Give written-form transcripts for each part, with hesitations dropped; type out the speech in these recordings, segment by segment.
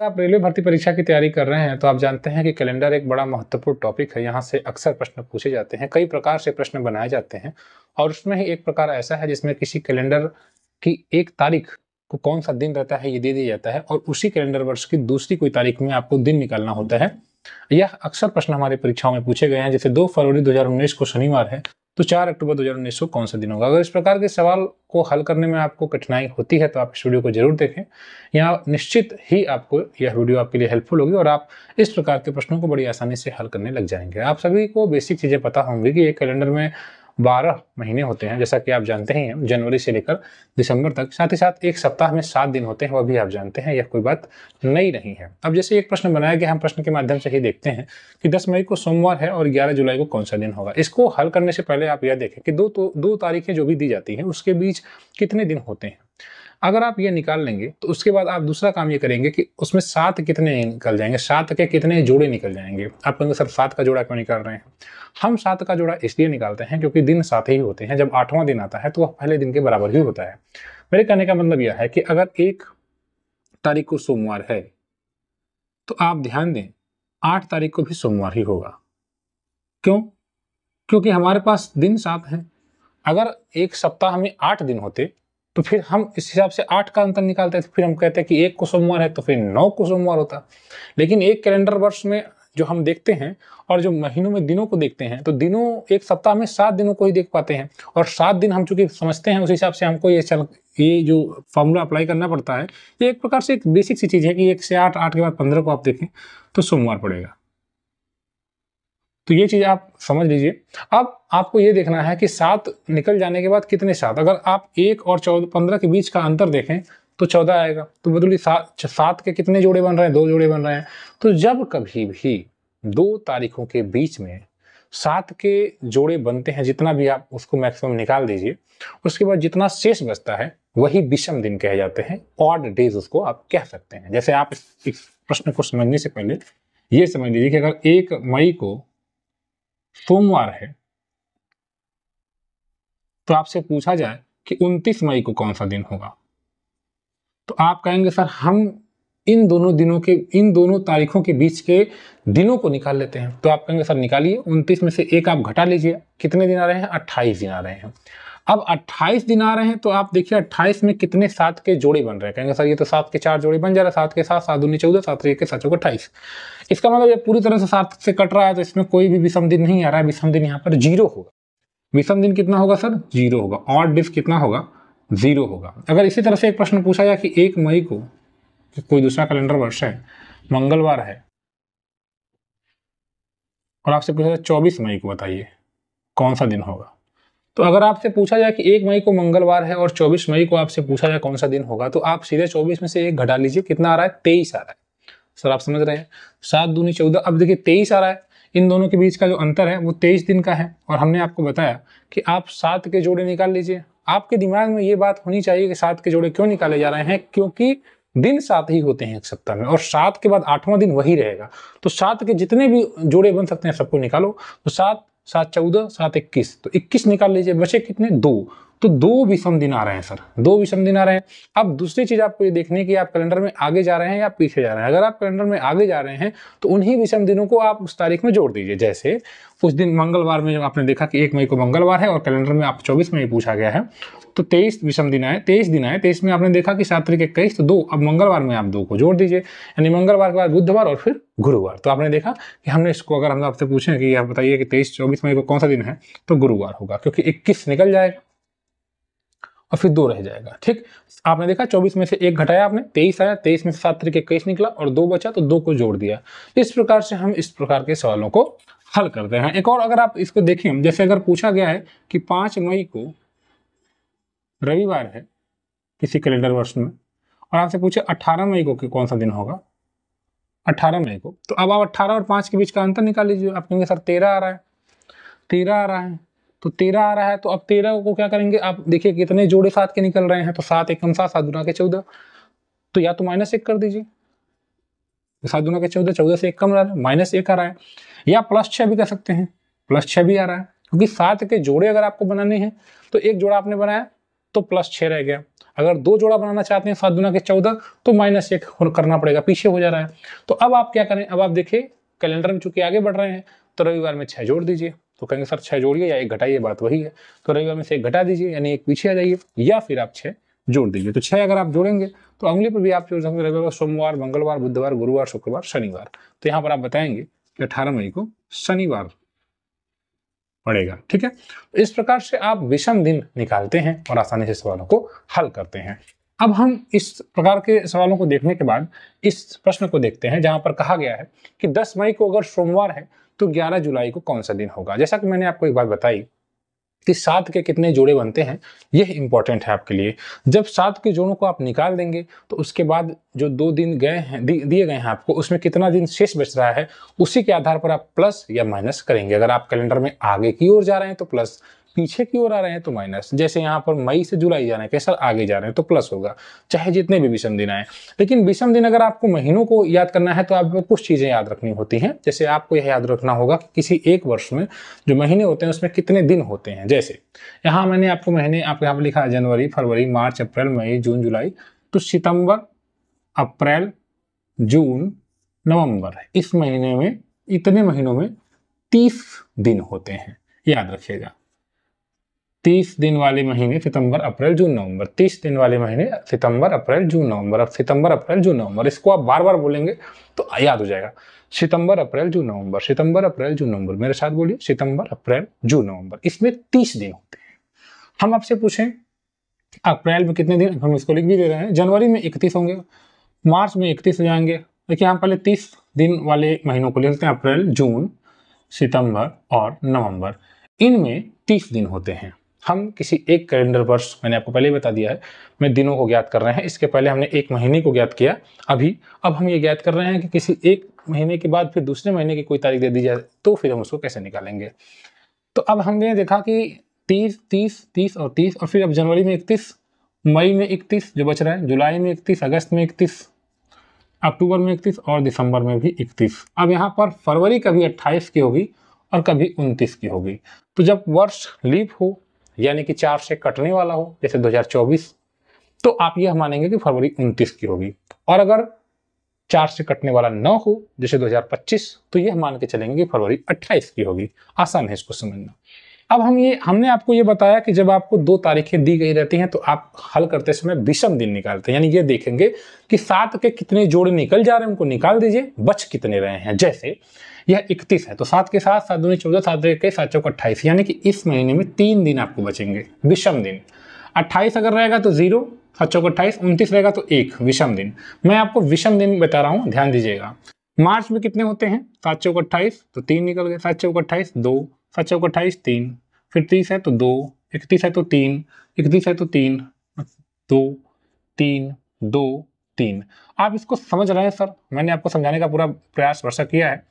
आप रेलवे भर्ती परीक्षा की तैयारी कर रहे हैं तो आप जानते हैं कि कैलेंडर एक बड़ा महत्वपूर्ण टॉपिक है। यहाँ से अक्सर प्रश्न पूछे जाते हैं, कई प्रकार से प्रश्न बनाए जाते हैं और उसमें ही एक प्रकार ऐसा है जिसमें किसी कैलेंडर की एक तारीख को कौन सा दिन रहता है ये दे दिया जाता है और उसी कैलेंडर वर्ष की दूसरी कोई तारीख में आपको दिन निकालना होता है। यह अक्सर प्रश्न हमारी परीक्षाओं में पूछे गए हैं। जैसे 2 फरवरी 2019 को शनिवार है तो 4 अक्टूबर 2019 को कौन सा दिन होगा। अगर इस प्रकार के सवाल को हल करने में आपको कठिनाई होती है तो आप इस वीडियो को जरूर देखें। यहाँ निश्चित ही आपको यह वीडियो आपके लिए हेल्पफुल होगी और आप इस प्रकार के प्रश्नों को बड़ी आसानी से हल करने लग जाएंगे। आप सभी को बेसिक चीजें पता होंगी कि एक कैलेंडर में 12 महीने होते हैं, जैसा कि आप जानते ही हैं, जनवरी से लेकर दिसंबर तक। साथ ही साथ एक सप्ताह में 7 दिन होते हैं, वह भी आप जानते हैं, यह कोई बात नई नहीं है। अब जैसे एक प्रश्न बनाया गया, हम प्रश्न के माध्यम से ही देखते हैं कि 10 मई को सोमवार है और 11 जुलाई को कौन सा दिन होगा। इसको हल करने से पहले आप यह देखें कि दो तारीखें जो भी दी जाती हैं उसके बीच कितने दिन होते हैं। अगर आप ये निकाल लेंगे तो उसके बाद आप दूसरा काम ये करेंगे कि उसमें 7 कितने निकल जाएंगे, 7 के कितने जोड़े निकल जाएंगे। आप कहेंगे सर 7 का जोड़ा क्यों निकाल रहे हैं? हम 7 का जोड़ा इसलिए निकालते हैं क्योंकि दिन 7 ही होते हैं। जब 8वां दिन आता है तो वह पहले दिन के बराबर ही होता है। मेरे कहने का मतलब यह है कि अगर 1 तारीख को सोमवार है तो आप ध्यान दें 8 तारीख को भी सोमवार ही होगा। क्यों? क्योंकि हमारे पास दिन 7 हैं। अगर एक सप्ताह में 8 दिन होते तो फिर हम इस हिसाब से 8 का अंतर निकालते थे, फिर हम कहते हैं कि 1 को सोमवार है तो फिर 9 को सोमवार होता। लेकिन एक कैलेंडर वर्ष में जो हम देखते हैं और जो महीनों में दिनों को देखते हैं तो दिनों एक सप्ताह में 7 दिनों को ही देख पाते हैं और 7 दिन हम चूंकि समझते हैं उस हिसाब से हमको ये जो फॉर्मूला अप्लाई करना पड़ता है। ये एक प्रकार से एक बेसिक सी चीज है कि 1 से 8, 8 के बाद 15 को आप देखें तो सोमवार पड़ेगा। तो ये चीज आप समझ लीजिए। अब आपको ये देखना है कि 7 निकल जाने के बाद कितने 7। अगर आप 1 और 15 के बीच का अंतर देखें तो 14 आएगा। तो बदलिए 7 के कितने जोड़े बन रहे हैं? 2 जोड़े बन रहे हैं। तो जब कभी भी 2 तारीखों के बीच में 7 के जोड़े बनते हैं, जितना भी आप उसको मैक्सिमम निकाल दीजिए, उसके बाद जितना शेष बचता है वही विषम दिन कहे जाते हैं। ऑड डेज उसको आप कह सकते हैं। जैसे आप इस प्रश्न को समझने से पहले ये समझ लीजिए कि अगर 1 मई को सोमवार है तो आपसे पूछा जाए कि 29 मई को कौन सा दिन होगा, तो आप कहेंगे सर हम इन दोनों तारीखों के बीच के दिनों को निकाल लेते हैं। तो आप कहेंगे सर निकालिए, 29 में से 1 आप घटा लीजिए, कितने दिन आ रहे हैं? 28 दिन आ रहे हैं। अब 28 दिन आ रहे हैं तो आप देखिए 28 में कितने 7 के जोड़े बन रहे हैं। कहेंगे सर ये तो 7 के 4 जोड़े बन जा रहा है, 7 के 7, 7 दूनी 14, 7 के 7 चौके 28। इसका मतलब ये पूरी तरह से 7 से कट रहा है तो इसमें कोई भी विषम दिन नहीं आ रहा है। विषम दिन यहाँ पर 0 होगा। विषम दिन कितना होगा सर? 0 होगा। ऑड डेज कितना होगा? 0 होगा। अगर इसी तरह से एक प्रश्न पूछा जाए कि 1 मई को कोई दूसरा कैलेंडर वर्ष है, मंगलवार है, और आपसे पूछा जाए 24 मई को बताइए कौन सा दिन होगा। तो अगर आपसे पूछा जाए कि 1 मई को मंगलवार है और 24 मई को आपसे पूछा जाए कौन सा दिन होगा, तो आप सीधे 24 में से 1 घटा लीजिए, कितना आ रहा है? 23 आ रहा है। सर आप समझ रहे हैं? 7 दूनी 14। अब देखिए 23 आ रहा है, इन दोनों के बीच का जो अंतर है वो 23 दिन का है और हमने आपको बताया कि आप 7 के जोड़े निकाल लीजिए। आपके दिमाग में ये बात होनी चाहिए कि 7 के जोड़े क्यों निकाले जा रहे हैं? क्योंकि दिन 7 ही होते हैं एक सप्ताह में और 7 के बाद 8वां दिन वही रहेगा। तो 7 के जितने भी जोड़े बन सकते हैं सबको निकालो। तो 7 7 14, 7 21, तो 21 निकाल लीजिए, बचे कितने? 2। तो 2 विषम दिन आ रहे हैं सर, 2 विषम दिन आ रहे हैं। अब दूसरी चीज आपको ये देखनी है कि आप कैलेंडर में आगे जा रहे हैं या पीछे जा रहे हैं। अगर आप कैलेंडर में आगे जा रहे हैं तो उन्हीं विषम दिनों को आप उस तारीख में जोड़ दीजिए। जैसे उस दिन मंगलवार में आपने देखा कि 1 मई को मंगलवार है और कैलेंडर में आप 24 में पूछा गया है तो 23 विषम दिन आए, 23 दिन आए। 23 में आपने देखा कि 7 तारीख 21, तो 2। अब मंगलवार में आप 2 को जोड़ दीजिए, यानी मंगलवार के बाद बुधवार और फिर गुरुवार। तो आपने देखा कि हमने इसको, अगर हम आपसे पूछें कि आप बताइए कि 24 मई को कौन सा दिन है, तो गुरुवार होगा, क्योंकि 21 निकल जाएगा और फिर 2 रह जाएगा। ठीक, आपने देखा 24 में से 1 घटाया आपने, 23 आया, 23 में से 7 तारीख 21 निकला और 2 बचा तो 2 को जोड़ दिया। इस प्रकार से हम इस प्रकार के सवालों को हल करते हैं। एक और अगर आप इसको देखें, जैसे अगर पूछा गया है कि 5 मई को रविवार है किसी कैलेंडर वर्ष में और आपसे पूछे 18 मई को कि कौन सा दिन होगा, 18 मई को, तो अब आप 18 और 5 के बीच का अंतर निकाल लीजिए। आप कहेंगे सर 13 आ रहा है, 13 आ रहा है, तो 13 आ रहा है, तो अब 13 को क्या करेंगे? आप देखिए कितने जोड़े 7 के निकल रहे हैं, तो 7 एकम 7, 7 दूना के 14, तो या तो -1 कर दीजिए, 7 दूना के 14, 14 से 1 कम रहा है, -1 आ रहा है, या +6 भी कर सकते हैं, +6 भी आ रहा है, क्योंकि 7 के जोड़े अगर आपको बनाने हैं तो एक जोड़ा आपने बनाया तो +6 रह गया। अगर 2 जोड़ा बनाना चाहते हैं 7 दूना के 14 तो -1 करना पड़ेगा, पीछे हो जा रहा है। तो अब आप क्या करें, अब आप देखिए कैलेंडर में चूंकि आगे बढ़ रहे हैं तो रविवार में 6 जोड़ दीजिए। तो कहेंगे सर 6 जोड़िए या 1 घटाइए, बात वही है। तो रविवार में से 1 घटा दीजिए यानी 1 पीछे आ जाइए, या फिर आप 6 जोड़ दीजिए। तो 6 अगर आप जोड़ेंगे तो अगले पर भी आप जोड़ सकते, रविवार, सोमवार, मंगलवार, बुधवार, गुरुवार, शुक्रवार, शनिवार। तो यहाँ पर आप बताएंगे कि 18 मई को शनिवार पड़ेगा। ठीक है, तो इस प्रकार से आप विषम दिन निकालते हैं और आसानी से सवालों को हल करते हैं। अब हम इस प्रकार के सवालों को देखने के बाद इस प्रश्न को देखते हैं जहां पर कहा गया है कि 10 मई को अगर सोमवार है तो 11 जुलाई को कौन सा दिन होगा। जैसा कि मैंने आपको एक बात बताई कि 7 के कितने जोड़े बनते हैं, यह इंपॉर्टेंट है आपके लिए। जब 7 के जोड़ों को आप निकाल देंगे तो उसके बाद जो 2 दिन गए हैं दिए गए हैं आपको, उसमें कितना दिन शेष बच रहा है उसी के आधार पर आप प्लस या माइनस करेंगे। अगर आप कैलेंडर में आगे की ओर जा रहे हैं तो प्लस, पीछे की ओर आ रहे हैं तो माइनस। जैसे यहाँ पर मई से जुलाई जा रहे हैं, कैसा आगे जा रहे हैं तो प्लस होगा, चाहे जितने भी विषम दिन आए। लेकिन विषम दिन अगर आपको महीनों को याद करना है तो आपको कुछ चीजें याद रखनी होती हैं। जैसे आपको यह याद रखना होगा कि किसी एक वर्ष में जो महीने होते हैं उसमें कितने दिन होते हैं। जैसे यहाँ मैंने आपको महीने आपको यहाँ पर लिखा है जनवरी, फरवरी, मार्च, अप्रैल, मई, जून, जुलाई। तो सितंबर, अप्रैल, जून, नवंबर, इस महीने में, इतने महीनों में 30 दिन होते हैं, याद रखिएगा। 30 दिन वाले महीने सितंबर, अप्रैल, जून, नवंबर। 30 दिन वाले महीने सितंबर, अप्रैल, जून, नवंबर। अब सितंबर, अप्रैल, जून, नवंबर, इसको आप बार बार बोलेंगे तो याद हो जाएगा। सितंबर, अप्रैल, जून, नवंबर, सितंबर, अप्रैल, जून, नवंबर। मेरे साथ बोलिए, सितंबर, अप्रैल, जून, नवंबर। इसमें 30 दिन होते हैं। हम आपसे पूछें अप्रैल में कितने दिन, हम इसको लिख भी दे रहे हैं। जनवरी में 31 होंगे, मार्च में 31 हो जाएंगे। देखिए हम पहले 30 दिन वाले महीनों को ले लेते हैं, अप्रैल, जून, सितंबर और नवंबर। इनमें 30 दिन होते हैं। हम किसी एक कैलेंडर वर्ष, मैंने आपको पहले ही बता दिया है, में दिनों को ज्ञात कर रहे हैं। इसके पहले हमने एक महीने को ज्ञात किया। अब हम ये ज्ञात कर रहे हैं कि किसी एक महीने के बाद फिर दूसरे महीने की कोई तारीख दे दी जाए तो फिर हम उसको कैसे निकालेंगे। तो अब हमने देखा कि 30, 30, 30 और 30, और फिर अब जनवरी में 31, मई में 31 जो बच रहा है, जुलाई में 31, अगस्त में 31, अक्टूबर में 31 और दिसंबर में भी 31। अब यहाँ पर फरवरी कभी 28 की होगी और कभी 29 की होगी। तो जब वर्ष लीप हो यानी कि 4 से कटने वाला हो, जैसे 2024, तो आप यह मानेंगे कि फरवरी 29 की होगी। और अगर 4 से कटने वाला न हो, जैसे 2025, तो यह मान के चलेंगे कि फरवरी 28 की होगी। आसान है इसको समझना। अब हमने आपको ये बताया कि जब आपको 2 तारीखें दी गई रहती हैं तो आप हल करते समय विषम दिन निकालते हैं, यानी ये देखेंगे कि 7 के कितने जोड़े निकल जा रहे हैं, उनको निकाल दीजिए, बच कितने रहे हैं। जैसे यह 31 है तो 7 के साथ 7 दूनी 14, 7 के 7 चौक 28, यानी कि इस महीने में 3 दिन आपको बचेंगे विषम दिन। 28 अगर रहेगा तो 0, 7 चौक 28, 29 रहेगा तो 1 विषम दिन। मैं आपको विषम दिन बता रहा हूँ, ध्यान दीजिएगा। मार्च में कितने होते हैं, 7 चौक 28, तो 3 निकल गए, 7 चौक 28, 2, 7 चौक 28, 3, फिर 30 है तो 2, 31 है तो 3, 31 है तो 3, 2, 3, 2, 3। आप इसको समझ रहे हैं सर, मैंने आपको समझाने का पूरा प्रयास वर्षा किया है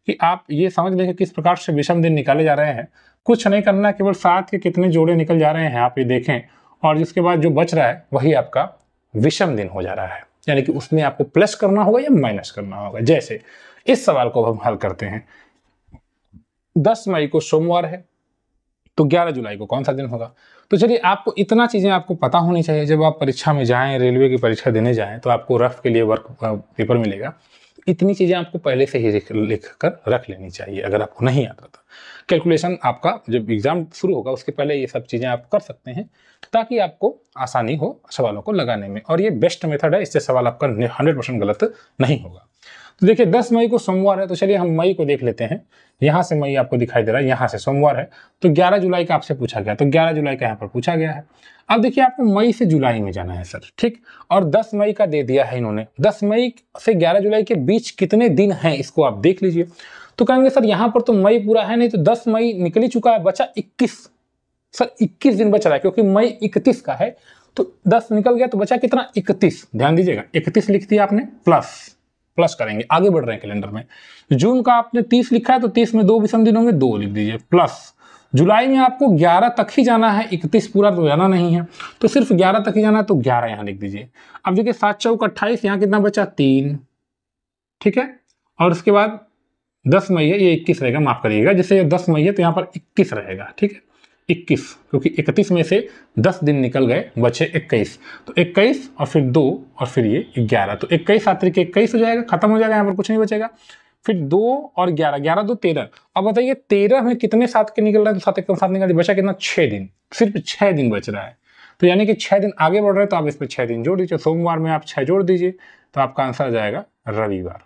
कि आप ये समझ लें कि किस प्रकार से विषम दिन निकाले जा रहे हैं। कुछ नहीं करना, केवल 7 के कितने जोड़े निकल जा रहे हैं आप ये देखें, और जिसके बाद जो बच रहा है वही आपका विषम दिन हो जा रहा है, यानी कि उसमें आपको प्लस करना होगा या माइनस करना होगा। जैसे इस सवाल को हम हल करते हैं। 10 मई को सोमवार है तो 11 जुलाई को कौन सा दिन होगा। तो चलिए, आपको इतना चीजें आपको पता होनी चाहिए। जब आप परीक्षा में जाएं, रेलवे की परीक्षा देने जाएं, तो आपको रफ के लिए वर्क पेपर मिलेगा। इतनी चीजें आपको पहले से ही लिख कर रख लेनी चाहिए। अगर आपको नहीं आता था, कैलकुलेशन आपका जब एग्जाम शुरू होगा उसके पहले ये सब चीजें आप कर सकते हैं, ताकि आपको आसानी हो सवालों को लगाने में। और ये बेस्ट मेथड है, इससे सवाल आपका 100% गलत नहीं होगा। तो देखिए 10 मई को सोमवार है, तो चलिए हम मई को देख लेते हैं। यहाँ से मई आपको दिखाई दे रहा है, यहाँ से सोमवार है, तो 11 जुलाई का आपसे पूछा गया, तो 11 जुलाई का यहाँ पर पूछा गया है। अब देखिए आपको मई से जुलाई में जाना है सर, ठीक। और 10 मई का दे दिया है इन्होंने। 10 मई से 11 जुलाई के बीच कितने दिन हैं इसको आप देख लीजिए। तो कहेंगे सर यहाँ पर तो मई पूरा है नहीं, तो 10 मई निकल ही चुका है, बचा 21। सर 21 दिन बच रहा है, क्योंकि मई 31 का है, तो 10 निकल गया तो बचा कितना, 31। ध्यान दीजिएगा, 31 लिख दिया आपने, प्लस करेंगे, आगे बढ़ रहे हैं कैलेंडर में। जून का आपने 30 लिखा है, तो 30 में 2 विषम दिन होंगे, 2 लिख दीजिए, प्लस। जुलाई में आपको 11 तक ही जाना है, 31 पूरा तो जाना नहीं है, तो सिर्फ 11 तक ही जाना है, तो 11 यहाँ लिख दीजिए। अब देखिए 7 चौक 28, यहाँ कितना बचा, 3, ठीक है। और उसके बाद 10 मई है, ये 21 रहेगा, माफ करिएगा, जैसे 10 मई है तो यहाँ पर 21 रहेगा, ठीक है। 21, क्योंकि 31 में से 10 दिन निकल गए, बचे 21। तो 21 और फिर 2 और फिर ये 11, तो 21 7 तरीके 21 हो जाएगा, खत्म हो जाएगा, यहाँ पर कुछ नहीं बचेगा। फिर 2 और 11, 11 2 13। अब बताइए 13 में कितने 7 के निकल रहा है, तो 7 1 7 निकल, बचा कितना, 6 दिन, सिर्फ 6 दिन बच रहा है। तो यानी कि 6 दिन आगे बढ़ रहे हैं, तो आप इसमें 6 दिन जोड़ दीजिए। सोमवार में आप 6 जोड़ दीजिए, तो आपका आंसर आ जाएगा रविवार।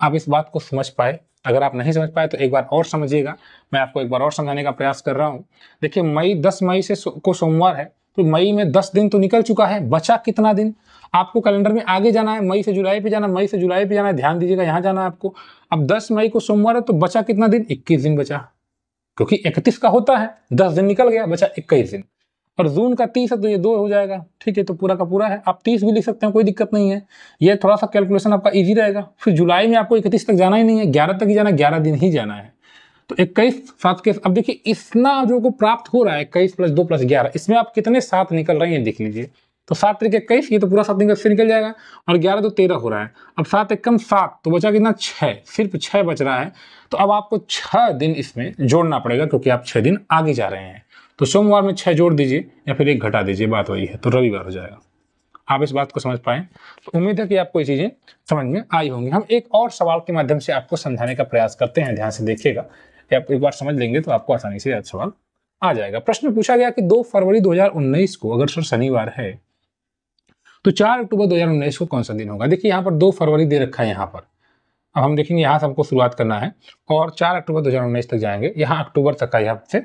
आप इस बात को समझ पाए? अगर आप नहीं समझ पाए तो एक बार और समझिएगा, मैं आपको एक बार और समझाने का प्रयास कर रहा हूँ। देखिए मई 10 मई से को सोमवार है, तो मई में 10 दिन तो निकल चुका है, बचा कितना दिन? आपको कैलेंडर में आगे जाना है, मई से जुलाई पे जाना, मई से जुलाई पे जाना है, ध्यान दीजिएगा, यहाँ जाना है आपको। अब 10 मई को सोमवार है, तो बचा कितना दिन? 21 दिन बचा, क्योंकि 31 का होता है, 10 दिन निकल गया, बचा 21 दिन। और जून का 30 है, तो ये 2 हो जाएगा, ठीक है, तो पूरा का पूरा है। आप 30 भी लिख सकते हैं, कोई दिक्कत नहीं है, ये थोड़ा सा कैलकुलेशन आपका इजी रहेगा। फिर जुलाई में आपको 31 तक जाना ही नहीं है, 11 तक ही जाना है, 11 दिन ही जाना है। तो 21 7 के, अब देखिए इतना जो को प्राप्त हो रहा है 21 + 2 + 11, इसमें आप कितने 7 निकल रहे हैं देख लीजिए। तो 7 तरीके 21, ये तो पूरा 7 निकल जाएगा, और 11 तो 13 हो रहा है। अब 7 एकम 7, तो बचा कितना, 6, सिर्फ 6 बच रहा है। तो अब आपको 6 दिन इसमें जोड़ना पड़ेगा, क्योंकि आप 6 दिन आगे जा रहे हैं। तो सोमवार में 6 जोड़ दीजिए या फिर 1 घटा दीजिए, बात वही है, तो रविवार हो जाएगा। आप इस बात को समझ पाए? तो उम्मीद है कि आपको ये चीजें समझ में आई होंगी। हम एक और सवाल के माध्यम से आपको समझाने का प्रयास करते हैं, ध्यान से देखिएगा, कि आप एक बार समझ लेंगे तो आपको आसानी से सवाल आ जाएगा। प्रश्न पूछा गया कि 2 फरवरी 2019 को अगर सर शनिवार है, तो 4 अक्टूबर 2019 को कौन सा दिन होगा? देखिए यहाँ पर 2 फरवरी दे रखा है यहाँ पर। अब हम देखेंगे, यहाँ से हमको शुरुआत करना है और 4 अक्टूबर 2019 तक जाएंगे। यहाँ अक्टूबर तक का यहाँ से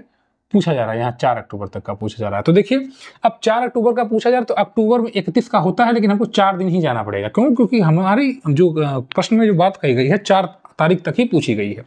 पूछा जा रहा है, यहाँ 4 अक्टूबर तक का पूछा जा रहा है। तो देखिए अब 4 अक्टूबर का पूछा जा रहा है, तो अक्टूबर में 31 का होता है, लेकिन हमको 4 दिन ही जाना पड़ेगा। क्यों? क्योंकि हमारी जो प्रश्न में जो बात कही गई है 4 तारीख तक ही पूछी गई है।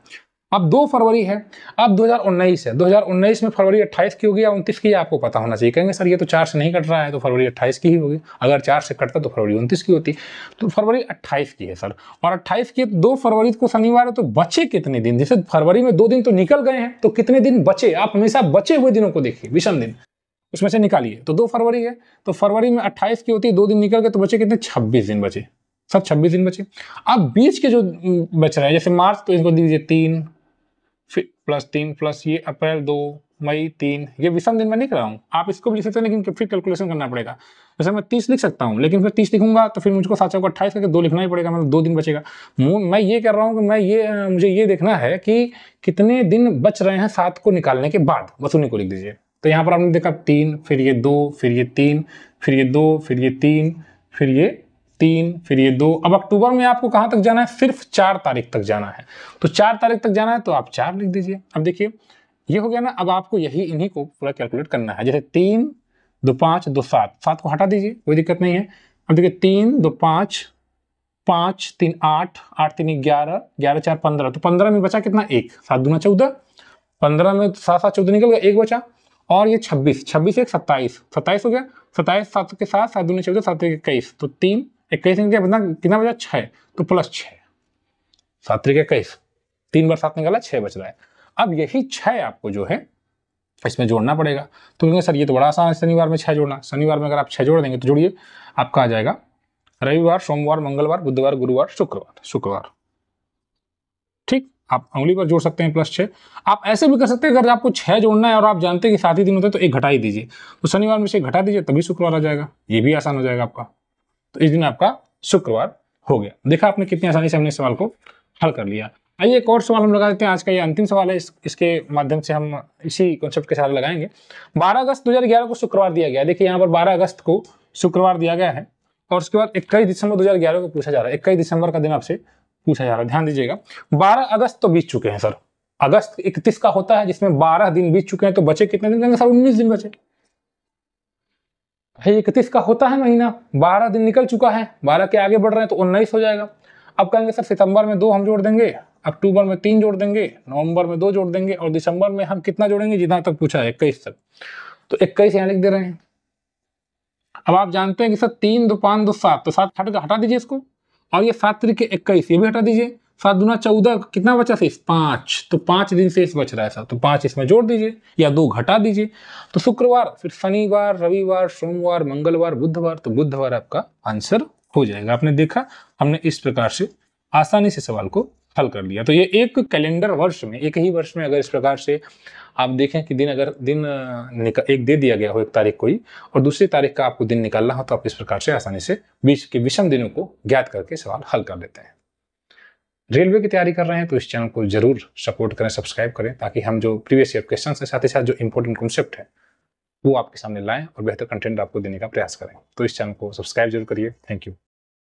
अब 2 फरवरी है, अब 2019 है, 2019 में फरवरी 28 की होगी या 29 की, आपको पता होना चाहिए। कहेंगे सर ये तो 4 से नहीं कट रहा है, तो फरवरी 28 की ही होगी। अगर 4 से कटता तो फरवरी 29 की होती, तो फरवरी 28 की है सर। और 28 की 2 फरवरी को शनिवार है, तो बचे कितने दिन? जैसे फरवरी में 2 दिन तो निकल गए हैं, तो कितने दिन बचे? आप हमेशा बचे हुए दिनों को देखिए, विषम दिन उसमें से निकालिए। तो 2 फरवरी है, तो फरवरी में 28 की होती है, 2 दिन निकल गए, तो बचे कितने? 26 दिन बचे सर, 26 दिन बचे। अब बीच के जो बच रहे हैं, जैसे मार्च, तो इसको दीजिए 3, फिर +3 प्लस ये अप्रैल 2, मई 3, ये विषम दिन में लिख रहा हूँ। आप इसको भी लिख सकते हैं, लेकिन फिर कैलकुलेशन करना पड़ेगा। जैसे मैं 30 लिख सकता हूँ, लेकिन फिर 30 लिखूंगा तो फिर मुझको 7 को 28 करके 2 लिखना ही पड़ेगा, मतलब 2 दिन बचेगा। मैं ये कर रहा हूँ कि मुझे ये देखना है कि कितने दिन बच रहे हैं 7 को निकालने के बाद, बस उन्हीं को लिख दीजिए। तो यहाँ पर आपने देखा 3, फिर ये 2, फिर ये 3, फिर ये 2, फिर ये 3, फिर ये 3, फिर ये 2। अब अक्टूबर में आपको कहां तक जाना है? सिर्फ 4 तारीख तक जाना है। तो 4 तारीख तक जाना है, तो आप 4 लिख दीजिए। अब देखिए ये हो गया ना। अब आपको इन्हीं को पूरा कैलकुलेट करना है। जैसे 3 2 5 2 7, 7 को हटा दीजिए, कोई दिक्कत नहीं है। अब देखिए 3 2 5 5 3 8 8 3 11 11 4 15, तो 15 में बचा कितना? 1, 7 दूना 14, 15 में 7 7 14 निकल गया, 1 बचा। और ये 26 26 1 27 27 हो गया, 27 7 के साथ 7 दूना 14, 7 21, तो 3 21 कितना बचा? 6, तो +6, 7 21, 3 बार 7 निकाला, 6 बच रहा है। अब यही 6 आपको जो है इसमें जोड़ना पड़ेगा। तो कहेंगे सर ये तो बड़ा आसान है शनिवार में 6 जोड़ना। शनिवार में अगर आप 6 जोड़ देंगे तो जोड़िए, आपका आ जाएगा रविवार, सोमवार, मंगलवार, बुधवार, गुरुवार, शुक्रवार। ठीक, आप उंगली पर जोड़ सकते हैं +6। आप ऐसे भी कर सकते हैं, अगर आपको 6 जोड़ना है और आप जानते हैं कि 7 ही दिन होते हैं, तो 1 घटा ही दीजिए। तो शनिवार में से 1 घटा दीजिए, तभी शुक्रवार आ जाएगा, ये भी आसान हो जाएगा आपका। तो इस दिन आपका शुक्रवार हो गया। देखा आपने कितनी आसानी से हमने सवाल को हल कर लिया। आइए एक और सवाल हम लगा देते हैं, आज का ये अंतिम सवाल है, इसके माध्यम से हम इसी कॉन्सेप्ट के साथ लगाएंगे। 12 अगस्त 2011 को शुक्रवार दिया गया। देखिए यहाँ पर 12 अगस्त को शुक्रवार दिया गया है, और उसके बाद 21 दिसंबर 2011 को पूछा जा रहा है। 21 दिसंबर का दिन आपसे पूछा जा रहा है, ध्यान दीजिएगा। 12 अगस्त तो बीत चुके हैं सर, अगस्त 31 का होता है, जिसमें 12 दिन बीत चुके हैं, तो बचे कितने दिन? सर 19 दिन बचे। 31 का होता है महीना, 12 दिन निकल चुका है, 12 के आगे बढ़ रहे हैं, तो 19 हो जाएगा। अब कहेंगे सर सितंबर में 2 हम जोड़ देंगे, अक्टूबर में 3 जोड़ देंगे, नवंबर में 2 जोड़ देंगे, और दिसंबर में हम कितना जोड़ेंगे? जितना तक पूछा है 21 तक, तो 21 यहाँ लिख दे रहे हैं। अब आप जानते हैं कि सर 3 2 5 2 7, तो 7 हटा दीजिए इसको, और ये 7 तरीके 21 ये भी हटा दीजिए, 7 दूना 14, कितना बचा शेष? 5, तो 5 दिन शेष बच रहा है सर, तो 5 इसमें जोड़ दीजिए या 2 घटा दीजिए। तो शुक्रवार, फिर शनिवार, रविवार, सोमवार, मंगलवार, बुधवार, तो बुधवार आपका आंसर हो जाएगा। आपने देखा हमने इस प्रकार से आसानी से सवाल को हल कर लिया। तो ये एक कैलेंडर वर्ष में, एक ही वर्ष में अगर इस प्रकार से आप देखें कि दिन एक दे दिया गया हो, एक तारीख कोई, और दूसरी तारीख का आपको दिन निकालना हो, तो आप इस प्रकार से आसानी से बीच के विषम दिनों को ज्ञात करके सवाल हल कर लेते हैं। रेलवे की तैयारी कर रहे हैं तो इस चैनल को जरूर सपोर्ट करें, सब्सक्राइब करें, ताकि हम जो प्रीवियस ईयर क्वेश्चन है, साथ ही साथ जो इंपॉर्टेंट कॉन्सेप्ट है वो आपके सामने लाएं और बेहतर कंटेंट आपको देने का प्रयास करें। तो इस चैनल को सब्सक्राइब जरूर करिए। Thank you.